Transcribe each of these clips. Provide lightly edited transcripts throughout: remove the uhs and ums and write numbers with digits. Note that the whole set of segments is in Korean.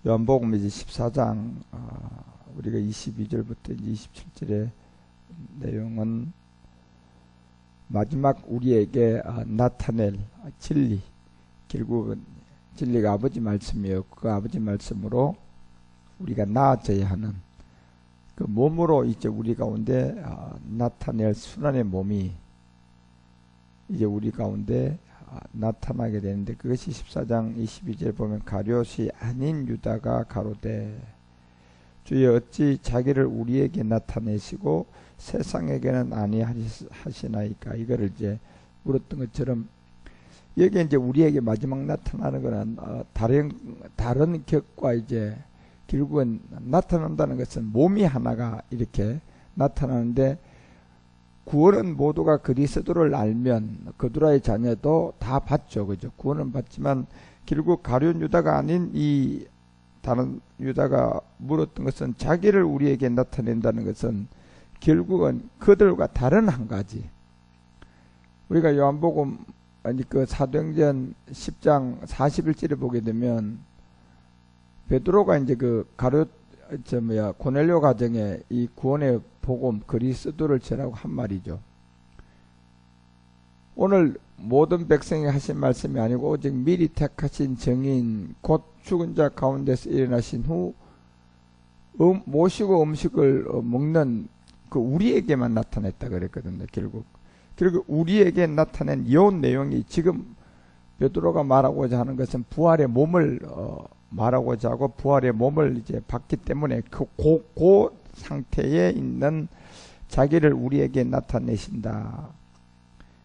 요한복음 이제 14장 우리가 22절부터 27절의 내용은 마지막 우리에게 나타낼 진리, 결국은 진리가 아버지 말씀이었고 그 아버지 말씀으로 우리가 나아져야 하는 그 몸으로 이제 우리 가운데 나타낼 순환의 몸이 이제 우리 가운데 나타나게 되는데, 그것이 14장 22절 보면 가룟이 아닌 유다가 가로되 주여 어찌 자기를 우리에게 나타내시고 세상에게는 아니하시나이까. 이거를 이제 물었던 것처럼 여기 이제 우리에게 마지막 나타나는 거는 다른 격과 이제 결국은 나타난다는 것은 몸이 하나가 이렇게 나타나는데, 구원은 모두가 그리스도를 알면 그두라의 자녀도 다 받죠. 그죠? 구원은 받지만 결국 가룟 유다가 아닌 이 다른 유다가 물었던 것은 자기를 우리에게 나타낸다는 것은 결국은 그들과 다른 한 가지. 우리가 요한복음 그 사도행전 10장 41절에 보게 되면 베드로가 이제 그 고넬료 가정에 이 구원의 복음 그리스도를 전하고 한 말이죠. 오늘 모든 백성이 하신 말씀이 아니고 오직 미리 택하신 정인 곧 죽은 자 가운데서 일어나신 후 모시고 음식을 먹는 그 우리에게만 나타냈다 그랬거든요. 결국 우리에게 나타낸 이 내용이 지금 베드로가 말하고자 하는 것은 부활의 몸을 말하고자 하고 부활의 몸을 이제 받기 때문에 그 상태에 있는 자기를 우리에게 나타내신다.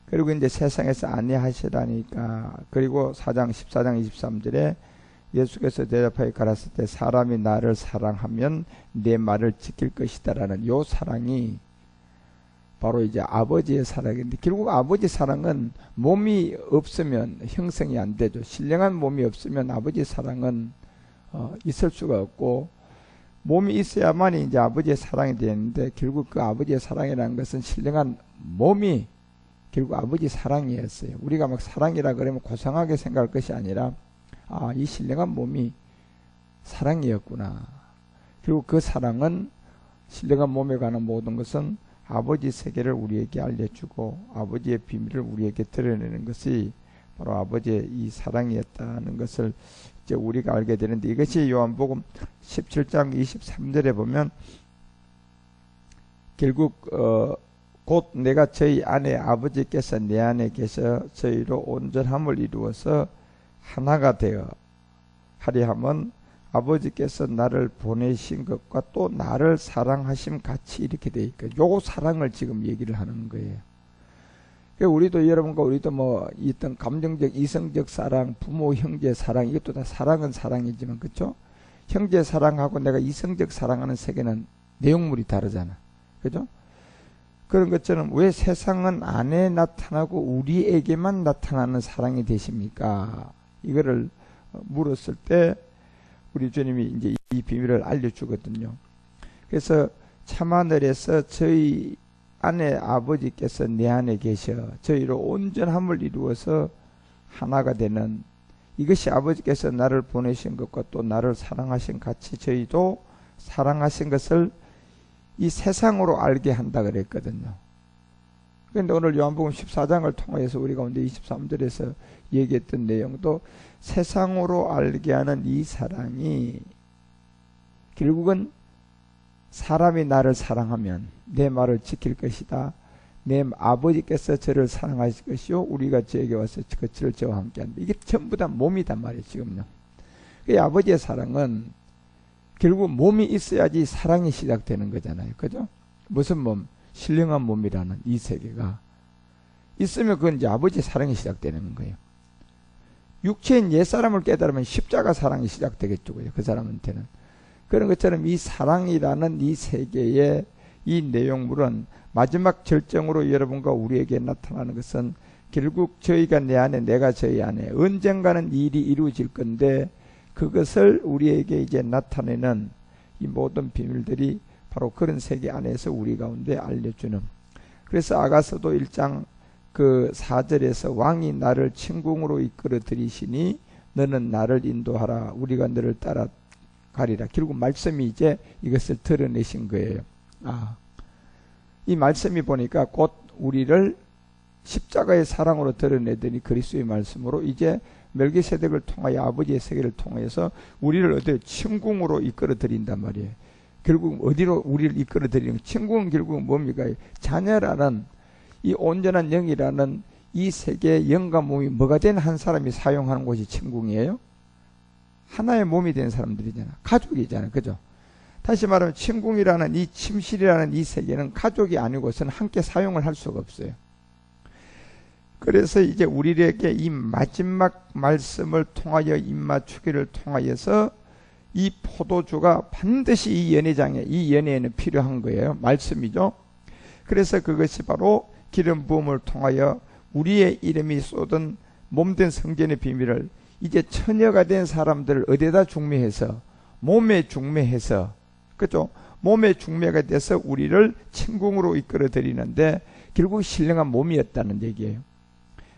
그리고 이제 세상에서 아니하시라니까. 그리고 14장 23절에 예수께서 대답하여 가라사대 때 사람이 나를 사랑하면 내 말을 지킬 것이다라는 요 사랑이 바로 이제 아버지의 사랑인데, 결국 아버지 사랑은 몸이 없으면 형성이 안 되죠. 신령한 몸이 없으면 아버지 사랑은 있을 수가 없고, 몸이 있어야만이 이제 아버지의 사랑이 되는데, 결국 그 아버지의 사랑이라는 것은 신령한 몸이 결국 아버지 사랑이었어요. 우리가 막 사랑이라 그러면 고상하게 생각할 것이 아니라 이 신령한 몸이 사랑이었구나. 그리고 그 사랑은 신령한 몸에 관한 모든 것은 아버지 세계를 우리에게 알려주고 아버지의 비밀을 우리에게 드러내는 것이 바로 아버지의 이 사랑이었다는 것을 이제 우리가 알게 되는데, 이것이 요한복음 17장 23절에 보면 결국 곧 내가 저희 안에 아버지께서 내 안에 계셔 저희로 온전함을 이루어서 하나가 되어 하려 함은 아버지께서 나를 보내신 것과 또 나를 사랑하심 같이 이렇게 돼 있고, 요 사랑을 지금 얘기를 하는 거예요. 우리도 여러분과 우리도 뭐 어떤 감정적 이성적 사랑, 부모 형제 사랑, 이것도 다 사랑은 사랑이지만, 그렇죠? 형제 사랑하고 내가 이성적 사랑하는 세계는 내용물이 다르잖아. 그죠? 그런 것처럼 왜 세상은 안에 나타나고 우리에게만 나타나는 사랑이 되십니까? 이거를 물었을 때 우리 주님이 이제 이 비밀을 알려주거든요. 그래서 참하늘에서 저희 안에 아버지께서 내 안에 계셔 저희로 온전함을 이루어서 하나가 되는, 이것이 아버지께서 나를 보내신 것과 또 나를 사랑하신 같이 저희도 사랑하신 것을 이 세상으로 알게 한다 그랬거든요. 그런데 오늘 요한복음 14장을 통해서 우리 가운데 23절에서 얘기했던 내용도 세상으로 알게 하는 이 사랑이 결국은 사람이 나를 사랑하면 내 말을 지킬 것이다. 내 아버지께서 저를 사랑하실 것이요 우리가 저에게 와서 저를 저와 함께 한다. 이게 전부 다 몸이단 말이에요. 지금요. 그 아버지의 사랑은 결국 몸이 있어야지 사랑이 시작되는 거잖아요. 그죠? 무슨 몸? 신령한 몸이라는 이 세계가 있으면 그건 이제 아버지의 사랑이 시작되는 거예요. 육체인 옛사람을 깨달으면 십자가 사랑이 시작되겠죠. 그 사람한테는. 그런 것처럼 이 사랑이라는 이 세계의 이 내용물은 마지막 절정으로 여러분과 우리에게 나타나는 것은 결국 저희가 내 안에 내가 저희 안에 언젠가는 일이 이루어질 건데, 그것을 우리에게 이제 나타내는 이 모든 비밀들이 바로 그런 세계 안에서 우리 가운데 알려주는. 그래서 아가서도 1장 그 4절에서 왕이 나를 침궁으로 이끌어 들이시니 너는 나를 인도하라. 우리가 너를 따라 가리라. 결국 말씀이 이제 이것을 드러내신 거예요. 이 말씀이 보니까 곧 우리를 십자가의 사랑으로 드러내더니 그리스도의 말씀으로 이제 멜기세덱을 통하여 아버지의 세계를 통해서 우리를 어디로 천궁으로 이끌어 드린단 말이에요. 결국 어디로 우리를 이끌어 드리는 천궁은 결국은 뭡니까? 자녀라는 이 온전한 영이라는 이 세계의 영과 몸이 뭐가 된 한 사람이 사용하는 곳이 천궁이에요. 하나의 몸이 된 사람들이잖아. 가족이잖아. 그죠? 다시 말하면 천궁이라는 이 침실이라는 이 세계는 가족이 아니고서는 함께 사용을 할 수가 없어요. 그래서 이제 우리에게 이 마지막 말씀을 통하여 입맞추기를 통하여서 이 포도주가 반드시 이 연회장에, 이 연회에는 필요한 거예요. 말씀이죠. 그래서 그것이 바로 기름 부음을 통하여 우리의 이름이 쏟은 몸된 성전의 비밀을 이제 처녀가 된 사람들을 어디에다 중매해서 몸에 중매해서, 그죠? 몸에 중매가 돼서 우리를 천궁으로 이끌어 드리는데 결국 신령한 몸이었다는 얘기예요.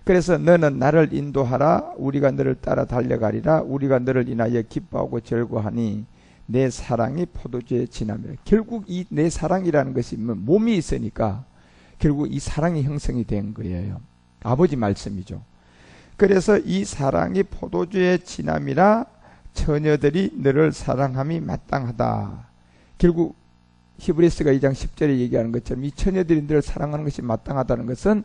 그래서 너는 나를 인도하라. 우리가 너를 따라 달려가리라. 우리가 너를 인하여 기뻐하고 즐거워하니 내 사랑이 포도주에 진함이라. 결국 이 내 사랑이라는 것이 몸이 있으니까 결국 이 사랑이 형성이 된 거예요. 아버지 말씀이죠. 그래서 이 사랑이 포도주에 진함이라. 처녀들이 너를 사랑함이 마땅하다. 결국 히브리서가 2장 10절에 얘기하는 것처럼 이 처녀들이 너를 사랑하는 것이 마땅하다는 것은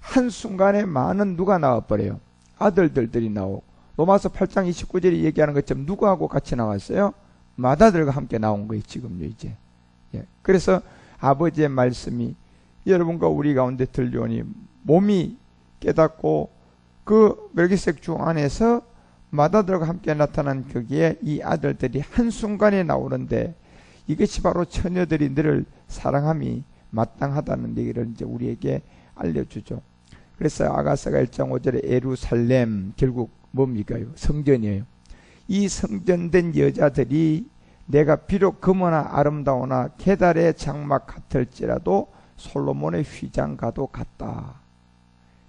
한순간에 많은 누가 나와버려요. 아들들이 나오고, 로마서 8장 29절에 얘기하는 것처럼 누구하고 같이 나왔어요? 맏아들과 함께 나온 거예요. 지금요 이제. 그래서 아버지의 말씀이 여러분과 우리 가운데 들려오니 몸이 깨닫고 그 멜기세덱 중 안에서 맏아들과 함께 나타난 거기에 이 아들들이 한순간에 나오는데 이것이 바로 처녀들이 너를 사랑함이 마땅하다는 얘기를 이제 우리에게 알려주죠. 그래서 아가서가 1장 5절에 예루살렘, 결국 뭡니까? 성전이에요. 이 성전된 여자들이 내가 비록 금오나 아름다우나 게달의 장막 같을지라도 솔로몬의 휘장과도 같다.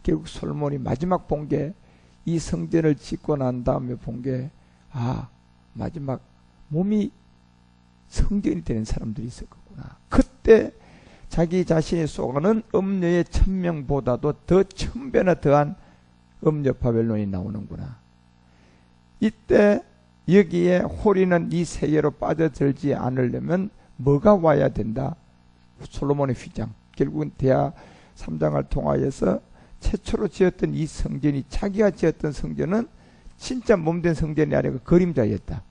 결국 솔로몬이 마지막 본 게 이 성전을 짓고 난 다음에 본 게 마지막 몸이 성전이 되는 사람들이 있었구나. 그때 자기 자신이 쏘가는 음녀의 1000명보다도 더 1000배나 더한 음녀 바벨론이 나오는구나. 이때 여기에 홀이는 이 세계로 빠져들지 않으려면 뭐가 와야 된다? 솔로몬의 휘장. 결국은 대하 3장을 통하여서 최초로 지었던 이 성전이, 자기가 지었던 성전은 진짜 몸된 성전이 아니고 그림자였다.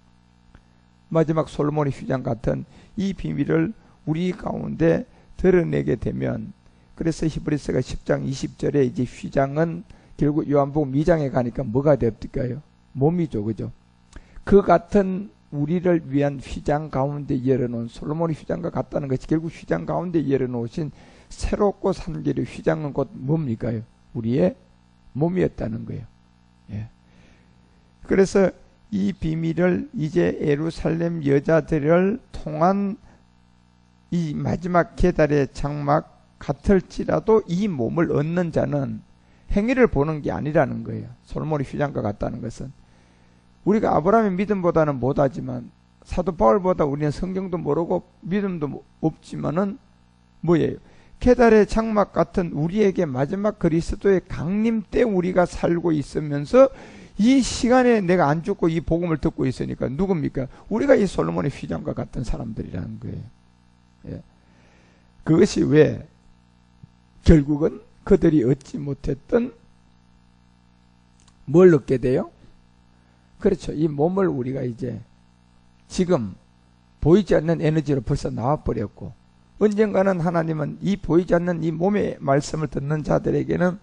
마지막 솔로몬의 휘장 같은 이 비밀을 우리 가운데 드러내게 되면, 그래서 히브리서가 10장 20절에 이제 휘장은 결국 요한복음 2장에 가니까 뭐가 될까요? 몸이죠. 그죠? 그 같은 우리를 위한 휘장 가운데 열어놓은, 솔로몬의 휘장과 같다는 것이 결국 휘장 가운데 열어놓으신 새롭고 산결의 휘장은 곧 뭡니까? 우리의 몸이었다는 거예요. 그래서 이 비밀을 이제 예루살렘 여자들을 통한 이 마지막 계달의 장막 같을지라도 이 몸을 얻는 자는 행위를 보는 게 아니라는 거예요. 솔로몬의 휘장과 같다는 것은 우리가 아브라함의 믿음보다는 못하지만, 사도 바울보다 우리는 성경도 모르고 믿음도 없지만은 뭐예요? 계달의 장막 같은 우리에게 마지막 그리스도의 강림 때 우리가 살고 있으면서 이 시간에 내가 안 죽고 이 복음을 듣고 있으니까 누굽니까? 우리가 이 솔로몬의 휘장과 같은 사람들이라는 거예요. 그것이 왜? 결국은 그들이 얻지 못했던 뭘 얻게 돼요? 그렇죠. 이 몸을 우리가 이제 지금 보이지 않는 에너지로 벌써 나와버렸고, 언젠가는 하나님은 이 보이지 않는 이 몸의 말씀을 듣는 자들에게는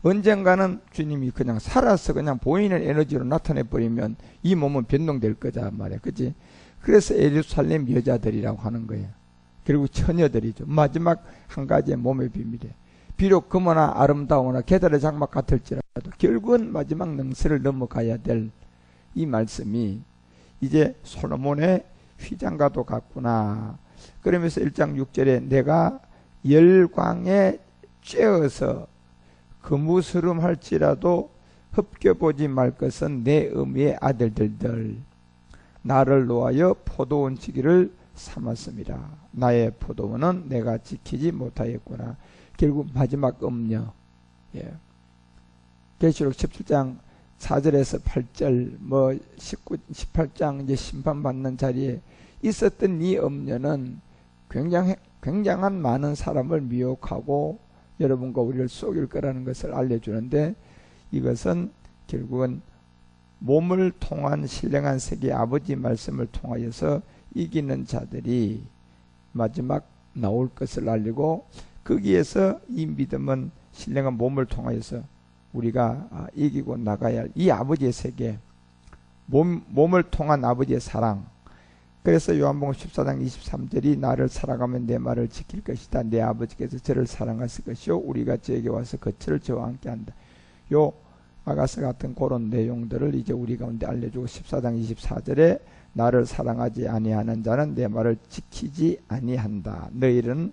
언젠가는 주님이 그냥 살아서 그냥 보이는 에너지로 나타내버리면 이 몸은 변동될 거다 말이야. 그치? 그래서 예루살렘 여자들이라고 하는 거예요. 결국 처녀들이죠. 마지막 한 가지의 몸의 비밀이에요. 비록 금오나 아름다우나 게달의 장막 같을지라도 결국은 마지막 능세를 넘어가야 될 이 말씀이 이제 솔로몬의 휘장과도 같구나. 그러면서 1장 6절에 내가 열광에 쬐어서 거무스름할지라도 흡겨보지 말 것은 내 어미의 아들들들. 나를 놓아여 포도원 지기를 삼았습니다. 나의 포도원은 내가 지키지 못하였구나. 결국 마지막 음녀. 예. 계시록 17장 4절에서 8절, 18장 이제 심판받는 자리에 있었던 이 음녀는 굉장한 많은 사람을 미혹하고 여러분과 우리를 속일 거라는 것을 알려주는데, 이것은 결국은 몸을 통한 신령한 세계 아버지 말씀을 통하여서 이기는 자들이 마지막 나올 것을 알리고, 거기에서 이 믿음은 신령한 몸을 통하여서 우리가 이기고 나가야 할 이 아버지의 세계, 몸을 통한 아버지의 사랑. 그래서 요한복음 14장 23절이 나를 사랑하면 내 말을 지킬 것이다. 내 아버지께서 저를 사랑하실 것이요 우리가 저에게 와서 거처를 저와 함께 한다. 요 아가서 같은 그런 내용들을 이제 우리 가운데 알려주고, 14장 24절에 나를 사랑하지 아니하는 자는 내 말을 지키지 아니한다. 너희는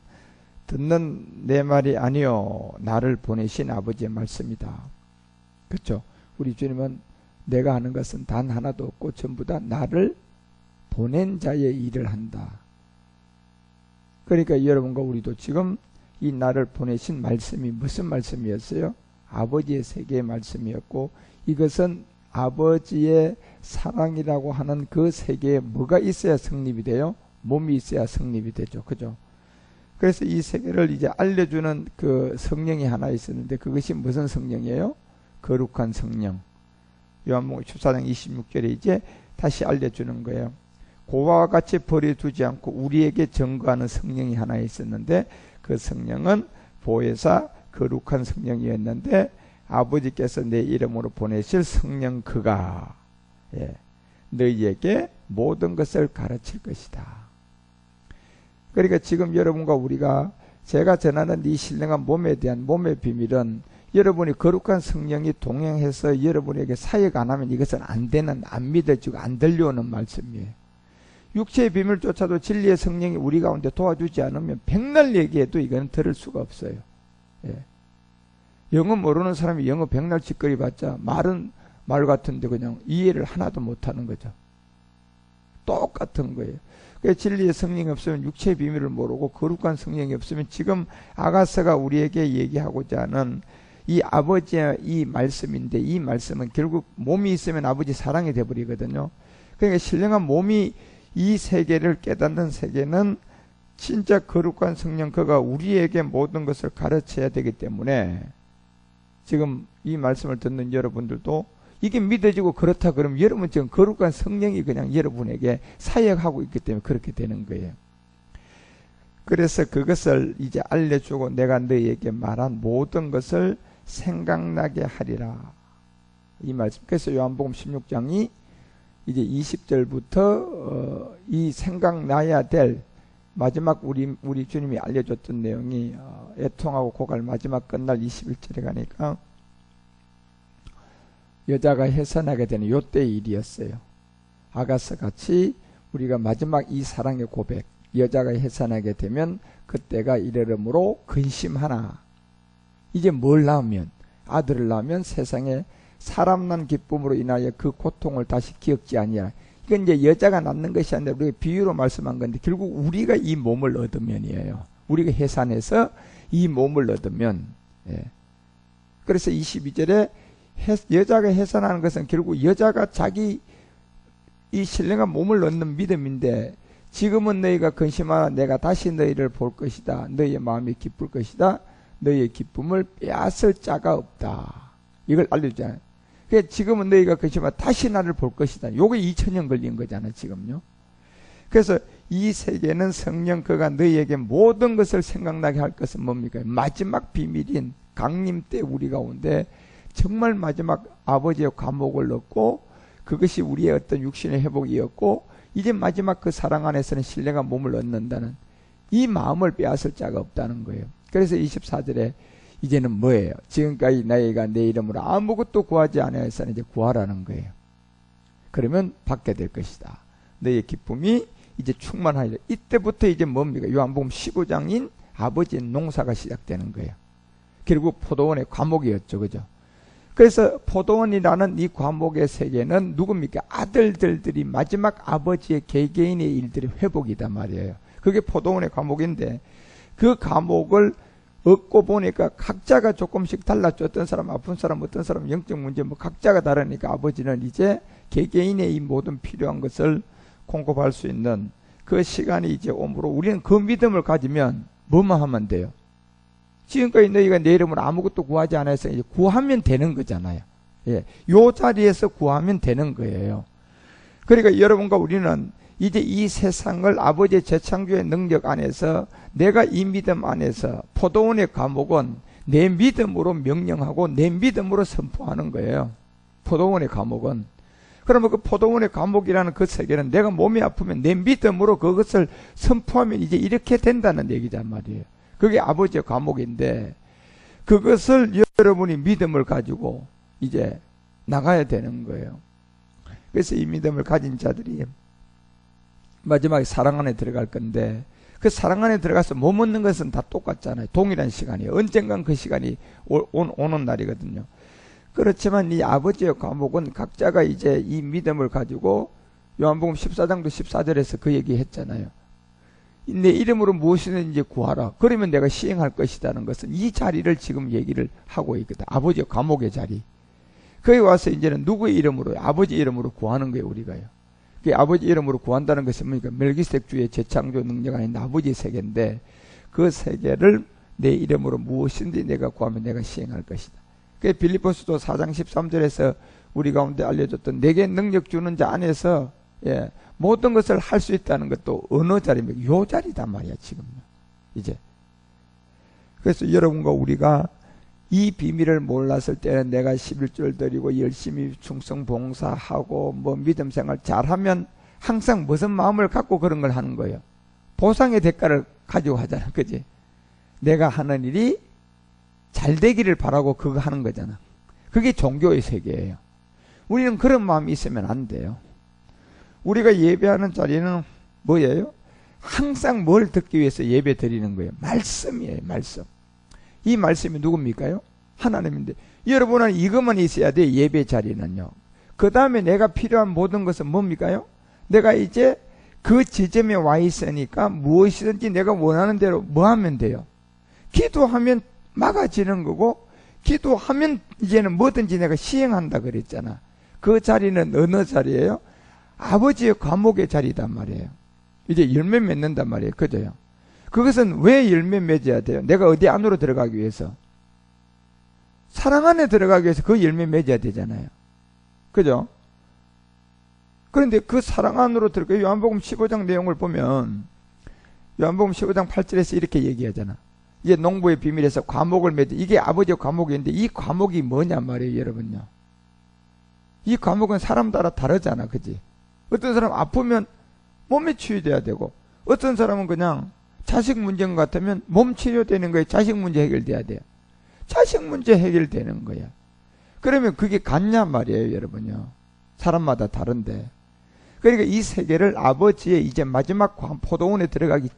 듣는 내 말이 아니요 나를 보내신 아버지의 말씀이다. 그렇죠? 우리 주님은 내가 하는 것은 단 하나도 없고 전부 다 나를 보낸 자의 일을 한다. 그러니까 여러분과 우리도 지금 이 나를 보내신 말씀이 무슨 말씀이었어요? 아버지의 세계의 말씀이었고, 이것은 아버지의 사랑이라고 하는 그 세계에 뭐가 있어야 성립이 돼요? 몸이 있어야 성립이 되죠. 그죠? 그래서 이 세계를 이제 알려주는 그 성령이 하나 있었는데, 그것이 무슨 성령이에요? 거룩한 성령. 요한복음 14장 26절에 이제 다시 알려주는 거예요. 고와 같이 버려두지 않고 우리에게 증거하는 성령이 하나 있었는데, 그 성령은 보혜사 거룩한 성령이었는데, 아버지께서 내 이름으로 보내실 성령 그가 너희에게 모든 것을 가르칠 것이다. 그러니까 지금 여러분과 우리가 제가 전하는 이 신령한 몸에 대한 몸의 비밀은, 여러분이 거룩한 성령이 동행해서 여러분에게 사역 안 하면 이것은 안 되는, 안 믿어지고 안 들려오는 말씀이에요. 육체의 비밀조차도 진리의 성령이 우리 가운데 도와주지 않으면 백날 얘기해도 이거는 들을 수가 없어요. 예. 영어 모르는 사람이 영어 백날 짓거리 봤자 말은 말 같은데 그냥 이해를 하나도 못하는 거죠. 똑같은 거예요. 그러니까 진리의 성령이 없으면 육체의 비밀을 모르고, 거룩한 성령이 없으면 지금 아가서가 우리에게 얘기하고자 하는 이 아버지의 이 말씀인데, 이 말씀은 결국 몸이 있으면 아버지 사랑이 되어버리거든요. 그러니까 신령한 몸이 이 세계를 깨닫는 세계는 진짜 거룩한 성령 그가 우리에게 모든 것을 가르쳐야 되기 때문에, 지금 이 말씀을 듣는 여러분들도 이게 믿어지고 그렇다 그러면 여러분 지금 거룩한 성령이 그냥 여러분에게 사역하고 있기 때문에 그렇게 되는 거예요. 그래서 그것을 이제 알려주고 내가 너희에게 말한 모든 것을 생각나게 하리라. 이 말씀. 그래서 요한복음 16장이 이제 20절부터 이 생각나야 될 마지막 우리 주님이 알려줬던 내용이 애통하고 고갈 마지막 끝날 21절에 가니까 여자가 해산하게 되는 요때의 일이었어요. 아가서 같이 우리가 마지막 이 사랑의 고백, 여자가 해산하게 되면 그때가 이르러므로 근심하나. 이제 뭘 낳으면, 아들을 낳으면 세상에 사람 난 기쁨으로 인하여 그 고통을 다시 기억지 아니하라. 이건 이제 여자가 낳는 것이 아니라 우리가 비유로 말씀한 건데, 결국 우리가 이 몸을 얻으면이에요. 우리가 해산해서 이 몸을 얻으면. 그래서 22절에 여자가 해산하는 것은 결국 여자가 자기 이 신령한 몸을 얻는 믿음인데, 지금은 너희가 근심하라. 내가 다시 너희를 볼 것이다. 너희의 마음이 기쁠 것이다. 너희의 기쁨을 빼앗을 자가 없다. 이걸 알려주잖아요. 그러니까 지금은 너희가 근심하라. 다시 나를 볼 것이다. 요게 2000년 걸린 거잖아요. 지금요. 그래서 이 세계는 성령 그가 너희에게 모든 것을 생각나게 할 것은 뭡니까? 마지막 비밀인 강림 때 우리 가운데 정말 마지막 아버지의 과목을 얻고, 그것이 우리의 어떤 육신의 회복이었고, 이제 마지막 그 사랑 안에서는 신령한 몸을 얻는다는 이 마음을 빼앗을 자가 없다는 거예요. 그래서 24절에 이제는 뭐예요? 지금까지 너희가 내 이름으로 아무것도 구하지 않아서는 이제 구하라는 거예요. 그러면 받게 될 것이다. 너희의 기쁨이 이제 충만하리라. 이때부터 이제 뭡니까? 요한복음 15장인 아버지의 농사가 시작되는 거예요. 결국 포도원의 과목이었죠. 그죠? 그래서 포도원이라는 이 과목의 세계는 누굽니까? 아들들이 마지막 아버지의 개개인의 일들이 회복이단 말이에요. 그게 포도원의 과목인데, 그 과목을 얻고 보니까 각자가 조금씩 달랐죠. 어떤 사람 아픈 사람, 어떤 사람 영적 문제, 뭐 각자가 다르니까 아버지는 이제 개개인의 이 모든 필요한 것을 공급할 수 있는 그 시간이 이제 오므로 우리는 그 믿음을 가지면 뭐만 하면 돼요? 지금까지 너희가 내 이름으로 아무것도 구하지 않아서 이제 구하면 되는 거잖아요. 예, 요 자리에서 구하면 되는 거예요. 그러니까 여러분과 우리는 이제 이 세상을 아버지의 재창조의 능력 안에서 내가 이 믿음 안에서 포도원의 과목은 내 믿음으로 명령하고 내 믿음으로 선포하는 거예요. 포도원의 과목은. 그러면 그 포도원의 과목이라는 그 세계는 내가 몸이 아프면 내 믿음으로 그것을 선포하면 이제 이렇게 된다는 얘기란 말이에요. 그게 아버지의 과목인데 그것을 여러분이 믿음을 가지고 이제 나가야 되는 거예요. 그래서 이 믿음을 가진 자들이 마지막에 사랑 안에 들어갈 건데 그 사랑 안에 들어가서 못 먹는 것은 다 똑같잖아요. 동일한 시간이에요. 언젠간 그 시간이 오는 날이거든요. 그렇지만 이 아버지의 과목은 각자가 이제 이 믿음을 가지고 요한복음 14장도 14절에서 그 얘기 했잖아요. 내 이름으로 무엇이든지 구하라. 그러면 내가 시행할 것이라는 것은 이 자리를 지금 얘기를 하고 있거든. 아버지의 과목의 자리. 거기 와서 이제는 누구의 이름으로? 아버지 이름으로 구하는 거예요, 우리가요. 그 아버지 이름으로 구한다는 것은 뭡니까? 멜기세덱 주의 재창조 능력 아닌 아버지의 세계인데 그 세계를 내 이름으로 무엇인지 내가 구하면 내가 시행할 것이다. 그 빌립보서도 4장 13절에서 우리 가운데 알려줬던 내게 능력 주는 자 안에서 예, 모든 것을 할 수 있다는 것도 어느 자리입니까? 요 자리단 말이야, 지금. 이제. 그래서 여러분과 우리가 이 비밀을 몰랐을 때는 내가 11절 드리고 열심히 충성 봉사하고 뭐 믿음 생활 잘하면 항상 무슨 마음을 갖고 그런 걸 하는 거예요? 보상의 대가를 가지고 하잖아. 그지? 내가 하는 일이 잘 되기를 바라고 그거 하는 거잖아. 그게 종교의 세계예요. 우리는 그런 마음이 있으면 안 돼요. 우리가 예배하는 자리는 뭐예요? 항상 뭘 듣기 위해서 예배 드리는 거예요? 말씀이에요, 말씀. 이 말씀이 누굽니까요? 하나님인데 여러분은 이것만 있어야 돼. 예배 자리는요. 그 다음에 내가 필요한 모든 것은 뭡니까요? 내가 이제 그 지점에 와 있으니까 무엇이든지 내가 원하는 대로 뭐 하면 돼요? 기도하면 막아지는 거고 기도하면 이제는 뭐든지 내가 시행한다 그랬잖아. 그 자리는 어느 자리예요? 아버지의 과목의 자리단 말이에요. 이제 열매 맺는단 말이에요. 그죠요? 그것은 왜 열매 맺어야 돼요? 내가 어디 안으로 들어가기 위해서? 사랑 안에 들어가기 위해서 그 열매 맺어야 되잖아요. 그죠? 그런데 그 사랑 안으로 들어가 요한복음 15장 내용을 보면 요한복음 15장 8절에서 이렇게 얘기하잖아. 이제 농부의 비밀에서 과목을 맺어. 이게 아버지의 과목인데 이 과목이 뭐냐 말이에요, 여러분요. 이 과목은 사람 따라 다르잖아. 그지? 어떤 사람 아프면 몸이 치유돼야 되고 어떤 사람은 그냥 자식 문제인 것 같으면 몸 치료되는 거예요. 자식 문제 해결돼야 돼요. 자식 문제 해결되는 거야. 그러면 그게 같냐 말이에요, 여러분요. 사람마다 다른데. 그러니까 이 세계를 아버지의 이제 마지막 포도원에 들어가기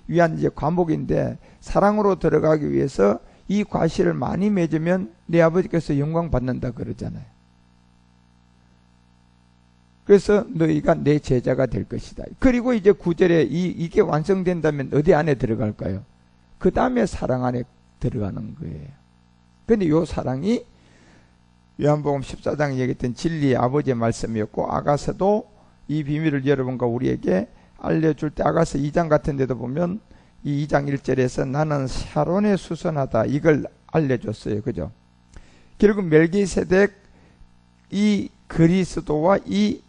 위한 이제 과목인데 사랑으로 들어가기 위해서 이 과실을 많이 맺으면 내 아버지께서 영광 받는다 그러잖아요. 그래서 너희가 내 제자가 될 것이다. 그리고 이제 9절에 이게 완성된다면 어디 안에 들어갈까요? 그 다음에 사랑 안에 들어가는 거예요. 근데 요 사랑이 요한복음 14장에 얘기했던 진리의 아버지의 말씀이었고 아가서도 이 비밀을 여러분과 우리에게 알려줄 때 아가서 2장 같은 데도 보면 이 2장 1절에서 나는 샤론에 수선하다 이걸 알려줬어요. 그죠? 결국 멜기세덱 이 그리스도와 이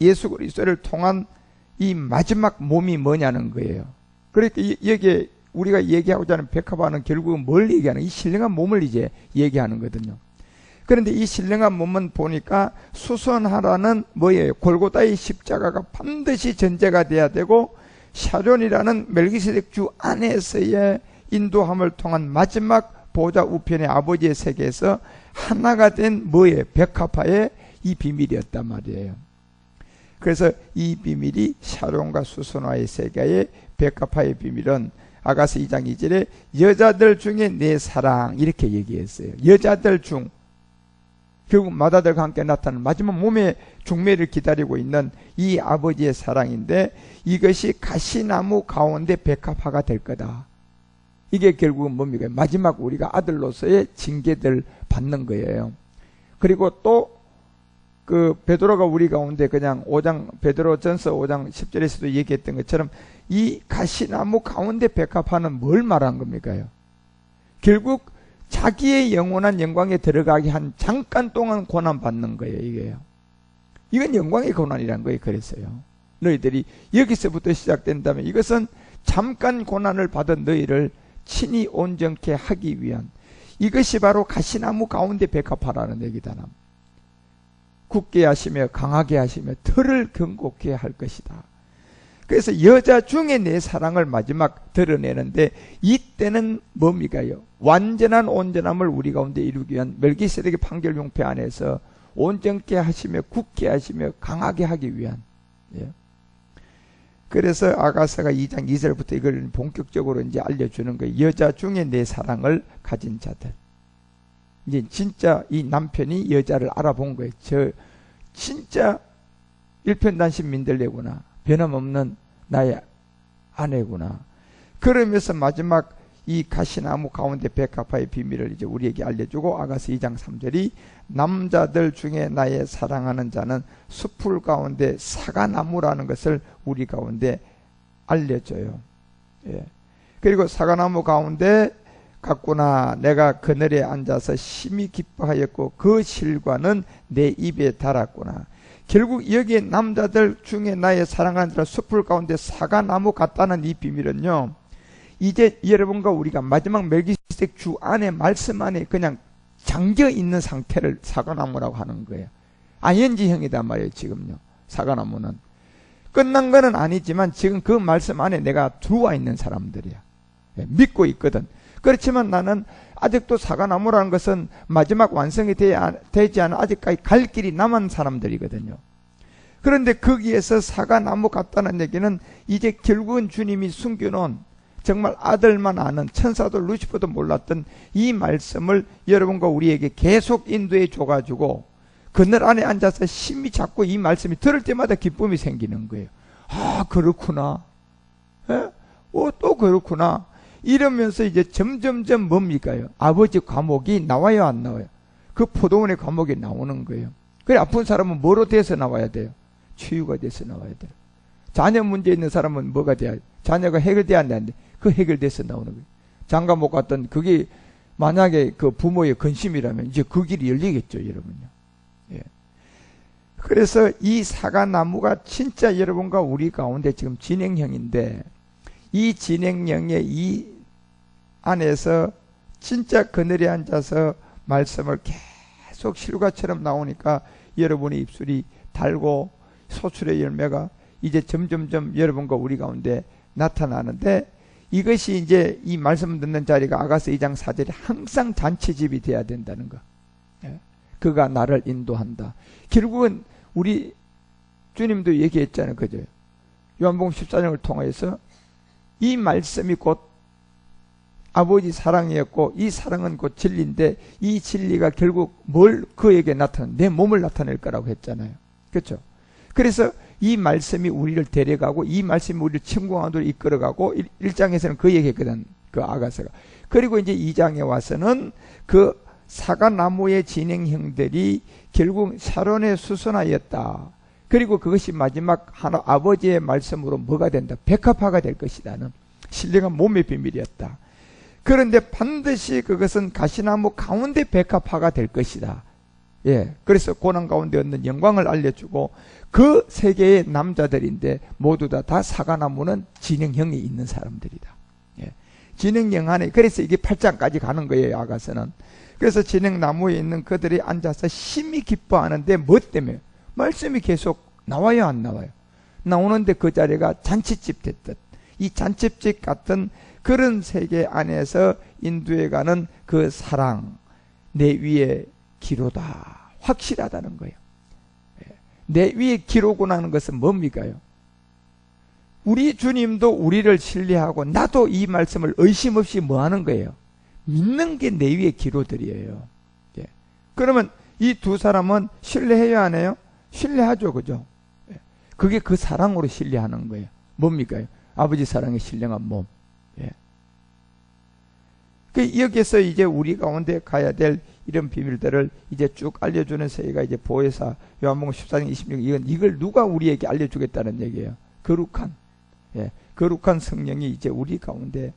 예수 그리스도를 통한 이 마지막 몸이 뭐냐는 거예요. 그러니까 여기에 우리가 얘기하고자 하는 백합화는 결국은 뭘 얘기하는? 이 신령한 몸을 이제 얘기하는 거거든요. 그런데 이 신령한 몸은 보니까 수선하라는 뭐예요? 골고다의 십자가가 반드시 전제가 돼야 되고 샤론이라는 멜기세덱 주 안에서의 인도함을 통한 마지막 보좌 우편의 아버지의 세계에서 하나가 된 뭐예요? 백합화의 이 비밀이었단 말이에요. 그래서 이 비밀이 샤론과 수선화의 세계의 백합화의 비밀은 아가서 2장 2절에 여자들 중에 내 사랑 이렇게 얘기했어요. 여자들 중 결국 맏아들과 함께 나타나는 마지막 몸의 중매를 기다리고 있는 이 아버지의 사랑인데, 이것이 가시나무 가운데 백합화가 될 거다. 이게 결국은 뭡니까? 마지막 우리가 아들로서의 징계들 받는 거예요. 그리고 또 그 베드로가 우리 가운데 그냥 5장 베드로전서 5장 10절에서도 얘기했던 것처럼 이 가시나무 가운데 백합화는 뭘 말한 겁니까요? 결국 자기의 영원한 영광에 들어가게 한 잠깐 동안 고난 받는 거예요. 이게요. 이건 영광의 고난이란 거예요. 그랬어요. 너희들이 여기서부터 시작된다면 이것은 잠깐 고난을 받은 너희를 친히 온전케 하기 위한, 이것이 바로 가시나무 가운데 백합화라는 얘기다. 굳게 하시며 강하게 하시며 털을 견고케 할 것이다. 그래서 여자 중에 내 사랑을 마지막 드러내는데, 이때는 뭡니까요? 완전한 온전함을 우리 가운데 이루기 위한 멜기세덱의 판결용패 안에서 온전케 하시며 굳게 하시며 강하게 하기 위한. 예. 그래서 아가서가 2장 2절부터 이걸 본격적으로 이제 알려주는 거예요. 여자 중에 내 사랑을 가진 자들. 이제 진짜 이 남편이 여자를 알아본 거예요. 저 진짜 일편단심 민들레구나. 변함없는 나의 아내구나. 그러면서 마지막 이 가시나무 가운데 백합화의 비밀을 이제 우리에게 알려주고, 아가서 2장 3절이 남자들 중에 나의 사랑하는 자는 숲풀 가운데 사과나무라는 것을 우리 가운데 알려줘요. 예. 그리고 사과나무 가운데 갔구나. 내가 그늘에 앉아서 심히 기뻐하였고 그 실과는 내 입에 달았구나. 결국 여기에 남자들 중에 나의 사랑하는 자는 숲풀 가운데 사과나무 같다는 이 비밀은요, 이제 여러분과 우리가 마지막 멜기세덱 주 안에 말씀 안에 그냥 잠겨 있는 상태를 사과나무라고 하는 거예요. ING형이단 말이에요. 지금요. 사과나무는 끝난 거는 아니지만 지금 그 말씀 안에 내가 들어와 있는 사람들이야. 믿고 있거든. 그렇지만 나는 아직도 사과나무라는 것은 마지막 완성이 되지 않은 아직까지 갈 길이 남은 사람들이거든요. 그런데 거기에서 사과나무 같다는 얘기는 이제 결국은 주님이 숨겨놓은 정말 아들만 아는, 천사도 루시퍼도 몰랐던 이 말씀을 여러분과 우리에게 계속 인도해 줘가지고 그늘 안에 앉아서 심히 자꾸 이 말씀이 들을 때마다 기쁨이 생기는 거예요. 아, 그렇구나. 예? 또 그렇구나. 이러면서 이제 점점점 뭡니까요? 아버지 과목이 나와요, 안 나와요? 그 포도원의 과목이 나오는 거예요. 그래, 아픈 사람은 뭐로 돼서 나와야 돼요? 치유가 돼서 나와야 돼요. 자녀 문제 있는 사람은 뭐가 돼야 돼요? 자녀가 해결돼야 하는데 그 해결돼서 나오는 거예요. 장가 못 갔던 그게 만약에 그 부모의 근심이라면 이제 그 길이 열리겠죠, 여러분요. 예. 그래서 이 사과나무가 진짜 여러분과 우리 가운데 지금 진행형인데, 이 진행형의 이 안에서 진짜 그늘에 앉아서 말씀을 계속 실과처럼 나오니까 여러분의 입술이 달고 소출의 열매가 이제 점점점 여러분과 우리 가운데 나타나는데, 이것이 이제 이 말씀 듣는 자리가 아가서 2장 4절에 항상 잔치집이 돼야 된다는 거. 그가 나를 인도한다. 결국은 우리 주님도 얘기했잖아요. 그죠? 요한복음 14장을 통해서 이 말씀이 곧 아버지 사랑이었고 이 사랑은 곧 진리인데, 이 진리가 결국 뭘 그에게 나타내? 내 몸을 나타낼 거라고 했잖아요. 그렇죠? 그래서 이 말씀이 우리를 데려가고 이 말씀이 우리를 천국으로 이끌어가고 1장에서는 그 얘기했거든. 그 아가서가. 그리고 이제 2장에 와서는 그 사과나무의 진행형들이 결국 샤론의 수선화였다. 그리고 그것이 마지막 하나 아버지의 말씀으로 뭐가 된다? 백합화가 될 것이다는 신령한 몸의 비밀이었다. 그런데 반드시 그것은 가시나무 가운데 백합화가 될 것이다. 예, 그래서 고난 가운데 얻는 영광을 알려주고, 그 세계의 남자들인데 모두 다 사과나무는 진행형이 있는 사람들이다. 예, 진행형 안에, 그래서 이게 8장까지 가는 거예요, 아가서는. 그래서 진행나무에 있는 그들이 앉아서 심히 기뻐하는데 뭐 때문에? 말씀이 계속 나와요, 안 나와요? 나오는데 그 자리가 잔치집 됐듯, 이 잔치집 같은 그런 세계 안에서 인도해가는 그 사랑, 내 위에 기로다, 확실하다는 거예요. 내 위에 기로구나 하는 것은 뭡니까요? 우리 주님도 우리를 신뢰하고 나도 이 말씀을 의심 없이 뭐 하는 거예요? 믿는 게 내 위에 기로들이에요. 예. 그러면 이 두 사람은 신뢰해야 하네요. 신뢰하죠, 그죠? 그게 그 사랑으로 신뢰하는 거예요. 뭡니까? 아버지 사랑의 신령한 몸. 예. 여기서 이제 우리 가운데 가야 될 이런 비밀들을 이제 쭉 알려주는 세계가 이제 보혜사 요한복음 14장 26 이걸 누가 우리에게 알려주겠다는 얘기예요. 거룩한, 예, 거룩한 성령이 이제 우리 가운데,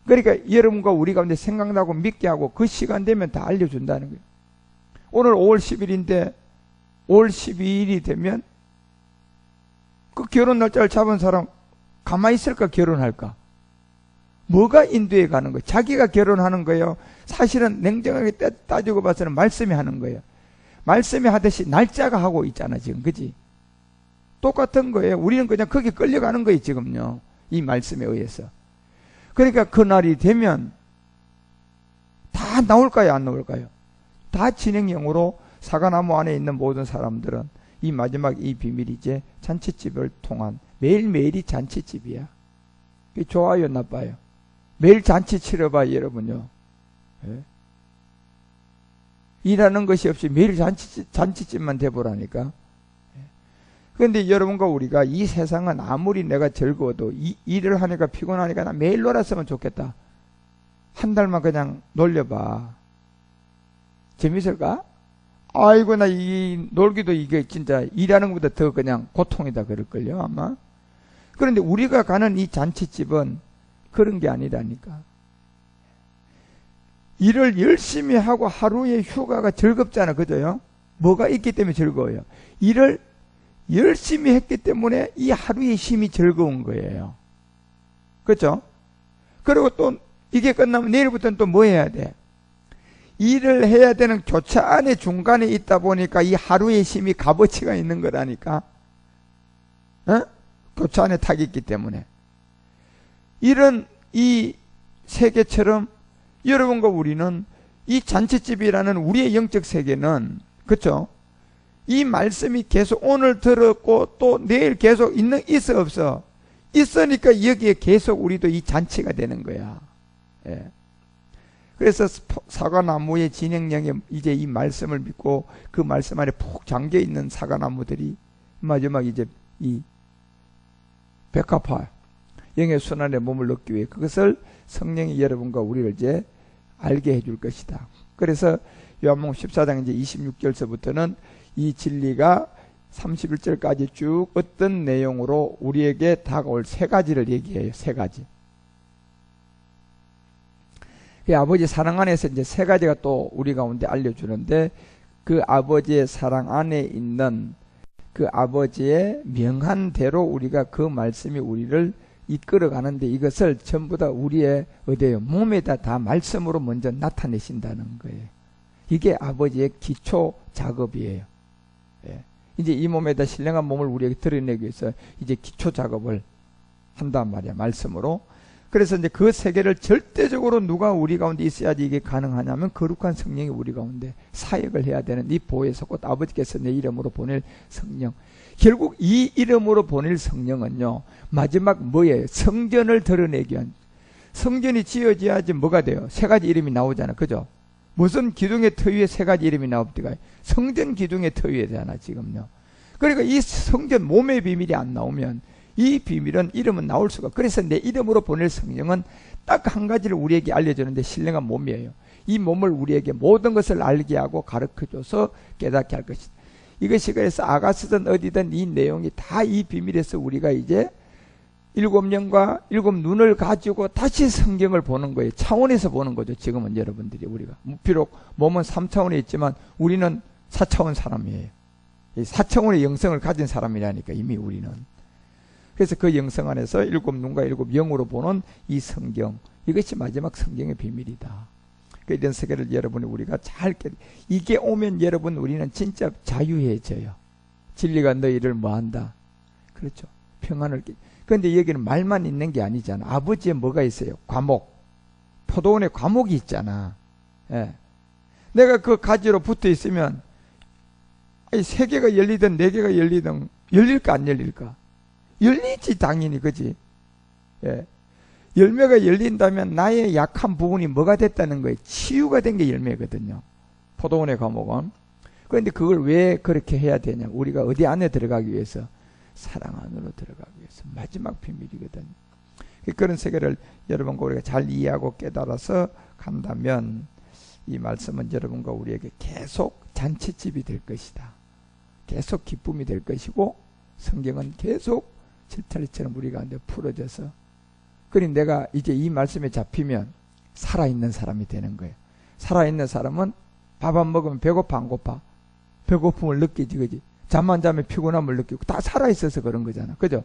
그러니까 여러분과 우리 가운데 생각나고 믿게 하고 그 시간 되면 다 알려준다는 거예요. 오늘 5월 10일인데 5월 12일이 되면 그 결혼 날짜를 잡은 사람 가만히 있을까? 결혼할까? 뭐가 인도해 가는 거예요? 자기가 결혼하는 거예요. 사실은 냉정하게 따지고 봐서는 말씀이 하는 거예요. 말씀이 하듯이 날짜가 하고 있잖아 지금, 그지? 똑같은 거예요. 우리는 그냥 거기 끌려가는 거예요 지금요, 이 말씀에 의해서. 그러니까 그날이 되면 다 나올까요, 안 나올까요? 다 진행형으로 사과나무 안에 있는 모든 사람들은 이 마지막 이 비밀이 이제 잔치집을 통한, 매일매일이 잔치집이야. 좋아요, 나빠요? 매일 잔치 치러봐 여러분요. 예? 일하는 것이 없이 매일 잔치집만 돼보라니까. 그런데 여러분과 우리가 이 세상은 아무리 내가 즐거워도 일을 하니까 피곤하니까 나 매일 놀았으면 좋겠다. 한 달만 그냥 놀려봐. 재밌을까? 아이고 나 이 놀기도 이게 진짜 일하는 것보다 더 그냥 고통이다 그럴걸요 아마. 그런데 우리가 가는 이 잔치집은 그런 게 아니라니까. 일을 열심히 하고 하루의 휴가가 즐겁잖아, 그죠요? 뭐가 있기 때문에 즐거워요? 일을 열심히 했기 때문에 이 하루의 쉼이 즐거운 거예요. 그렇죠? 그리고 또 이게 끝나면 내일부터는 또 뭐 해야 돼? 일을 해야 되는 교차 안에 중간에 있다 보니까 이 하루의 쉼이 값어치가 있는 거라니까. 어? 교차 안에 탁 있기 때문에. 이런 이 세계처럼 여러분과 우리는 이 잔치집이라는 우리의 영적 세계는, 그렇죠? 이 말씀이 계속 오늘 들었고 또 내일 계속 있어 없어? 있으니까 여기에 계속 우리도 이 잔치가 되는 거야. 예. 그래서 사과나무의 진행령에 이제 이 말씀을 믿고 그 말씀 안에 푹 잠겨 있는 사과나무들이 마지막 이제 이 백합화 영의 순환의 몸을 얻기 위해 그것을 성령이 여러분과 우리를 이제 알게 해줄 것이다. 그래서 요한복음 14장 이제 26절서부터는 이 진리가 31절까지 쭉 어떤 내용으로 우리에게 다가올 세 가지를 얘기해요. 세 가지. 그 아버지 사랑 안에서 이제 세 가지가 또 우리 가운데 알려주는데, 그 아버지의 사랑 안에 있는 그 아버지의 명한 대로 우리가 그 말씀이 우리를 이끌어 가는데, 이것을 전부 다 우리의 어디에요? 몸에다 다 말씀으로 먼저 나타내신다는 거예요. 이게 아버지의 기초 작업이에요. 예. 이제 이 몸에다 신령한 몸을 우리에게 드러내기 위해서 이제 기초 작업을 한단 말이야, 말씀으로. 그래서 이제 그 세계를 절대적으로 누가 우리 가운데 있어야지 이게 가능하냐면 거룩한 성령이 우리 가운데 사역을 해야 되는 이 보혜사 곧 아버지께서 내 이름으로 보낼 성령. 결국 이 이름으로 보낼 성령은요, 마지막 뭐예요? 성전을 드러내기 위한. 성전이 지어져야지 뭐가 돼요? 세 가지 이름이 나오잖아, 그죠? 무슨 기둥의 터 위에 세 가지 이름이 나옵니까? 성전 기둥의 터 위에잖아 지금요. 그러니까 이 성전 몸의 비밀이 안 나오면 이 비밀은 이름은 나올 수가. 그래서 내 이름으로 보낼 성령은 딱 한 가지를 우리에게 알려주는데 신령한 몸이에요. 이 몸을 우리에게 모든 것을 알게 하고 가르쳐줘서 깨닫게 할 것이다. 이것이 그래서 아가스든 어디든 이 내용이 다 이 비밀에서 우리가 이제 7영과 7눈을 가지고 다시 성경을 보는 거예요. 차원에서 보는 거죠. 지금은 여러분들이 우리가. 비록 몸은 3차원에 있지만 우리는 4차원 사람이에요. 4차원의 영성을 가진 사람이라니까 이미 우리는. 그래서 그 영성 안에서 7눈과 7영으로 보는 이 성경, 이것이 마지막 성경의 비밀이다. 이런 세계를 여러분이 우리가 잘 깨. 이게 오면 여러분 우리는 진짜 자유해져요. 진리가 너희를 뭐한다? 그렇죠. 평안을 깨. 그런데 여기는 말만 있는 게 아니잖아. 아버지에 뭐가 있어요? 과목. 포도원에 과목이 있잖아. 예. 내가 그 가지로 붙어 있으면 세 개가 열리든 네 개가 열리든 열릴까 안 열릴까? 열리지 당연히, 그지? 예. 열매가 열린다면 나의 약한 부분이 뭐가 됐다는 거예요? 치유가 된 게 열매거든요. 포도원의 감옥은. 그런데 그걸 왜 그렇게 해야 되냐? 우리가 어디 안에 들어가기 위해서? 사랑 안으로 들어가기 위해서. 마지막 비밀이거든. 그런 세계를 여러분과 우리가 잘 이해하고 깨달아서 간다면 이 말씀은 여러분과 우리에게 계속 잔치집이 될 것이다. 계속 기쁨이 될 것이고 성경은 계속 실타리처럼 우리 가운데 풀어져서 그러니 내가 이제 이 말씀에 잡히면 살아있는 사람이 되는 거예요. 살아있는 사람은 밥 안 먹으면 배고파 안 고파? 배고픔을 느끼지, 그지? 잠만 자면 피곤함을 느끼고 다 살아있어서 그런 거잖아. 그죠?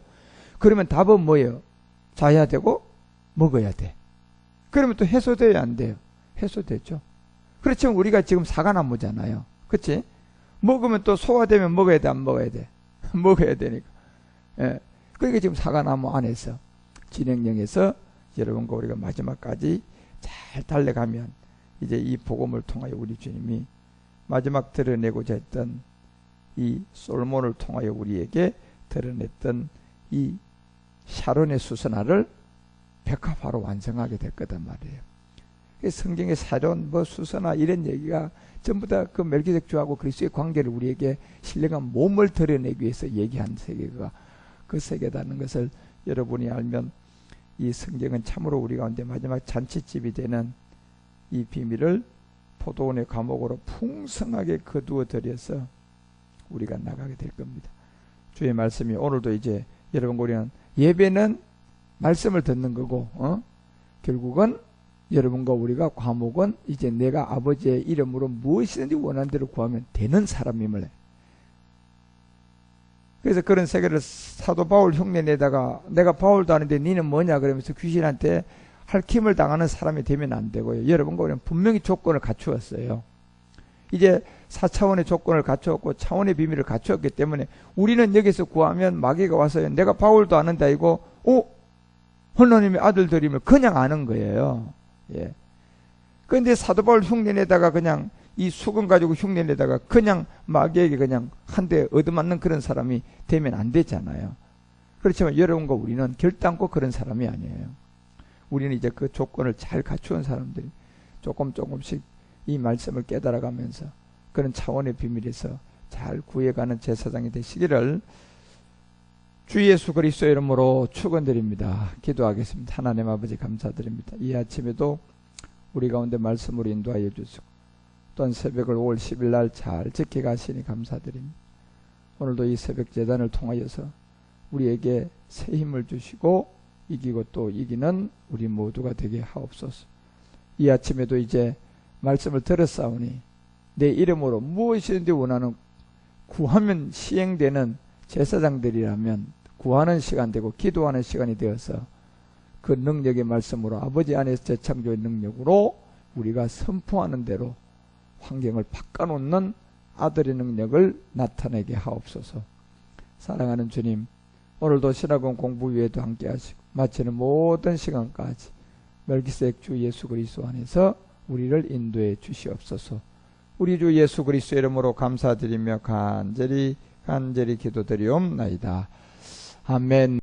그러면 답은 뭐예요? 자야 되고 먹어야 돼. 그러면 또 해소돼야 안 돼요? 해소되죠. 그렇지만 우리가 지금 사과나무잖아요. 그치? 먹으면 또 소화되면 먹어야 돼, 안 먹어야 돼? 먹어야 되니까. 예. 그러니까 지금 사과나무 안에서 진행령에서 여러분과 우리가 마지막까지 잘 달려가면 이제 이 복음을 통하여 우리 주님이 마지막 드러내고자 했던 이 솔몬을 통하여 우리에게 드러냈던 이 샤론의 수선화를 백합화로 완성하게 될 거단 말이에요. 성경의 샤론, 수선화 이런 얘기가 전부 다 그 멜기세덱 주하고 그리스도의 관계를 우리에게 신령한 몸을 드러내기 위해서 얘기한 세계가 그 세계다는 것을 여러분이 알면 이 성경은 참으로 우리 가운데 마지막 잔치집이 되는 이 비밀을 포도원의 감옥으로 풍성하게 거두어 들여서 우리가 나가게 될 겁니다. 주의 말씀이 오늘도 이제 여러분 우리는 예배는 말씀을 듣는 거고 결국은 여러분과 우리가 과목은 이제 내가 아버지의 이름으로 무엇이든지 원하는 대로 구하면 되는 사람임을 해. 그래서 그런 세계를 사도 바울 흉내내다가 내가 바울도 아는데 니는 뭐냐 그러면서 귀신한테 핥힘을 당하는 사람이 되면 안 되고요. 여러분과 우리는 분명히 조건을 갖추었어요. 이제 4차원의 조건을 갖추었고 차원의 비밀을 갖추었기 때문에 우리는 여기서 구하면 마귀가 와서 내가 바울도 아는데 아니고 하나님의 아들들임을 그냥 아는 거예요. 예. 그런데 사도 바울 흉내내다가 그냥 이 수건 가지고 흉내내다가 그냥 마귀에게 그냥 한 대 얻어맞는 그런 사람이 되면 안 되잖아요. 그렇지만 여러분과 우리는 결단코 그런 사람이 아니에요. 우리는 이제 그 조건을 잘 갖추은 사람들이 조금씩 이 말씀을 깨달아가면서 그런 차원의 비밀에서 잘 구해가는 제사장이 되시기를 주 예수 그리스도의 이름으로 축원드립니다. 기도하겠습니다. 하나님 아버지 감사드립니다. 이 아침에도 우리 가운데 말씀으로 인도하여 주시고 또한 새벽을 5월 10일 날 잘 지켜가시니 감사드립니다. 오늘도 이 새벽 제단을 통하여서 우리에게 새 힘을 주시고 이기고 또 이기는 우리 모두가 되게 하옵소서. 이 아침에도 이제 말씀을 들었사오니 내 이름으로 무엇이든지 원하는 구하면 시행되는 제사장들이라면 구하는 시간 되고 기도하는 시간이 되어서 그 능력의 말씀으로 아버지 안에서 재창조의 능력으로 우리가 선포하는 대로 환경을 바꿔놓는 아들의 능력을 나타내게 하옵소서. 사랑하는 주님, 오늘도 신학원 공부 위에도 함께 하시고 마치는 모든 시간까지 멜기세덱 주 예수 그리스도 안에서 우리를 인도해 주시옵소서. 우리 주 예수 그리스도 이름으로 감사드리며 간절히 기도드리옵나이다. 아멘.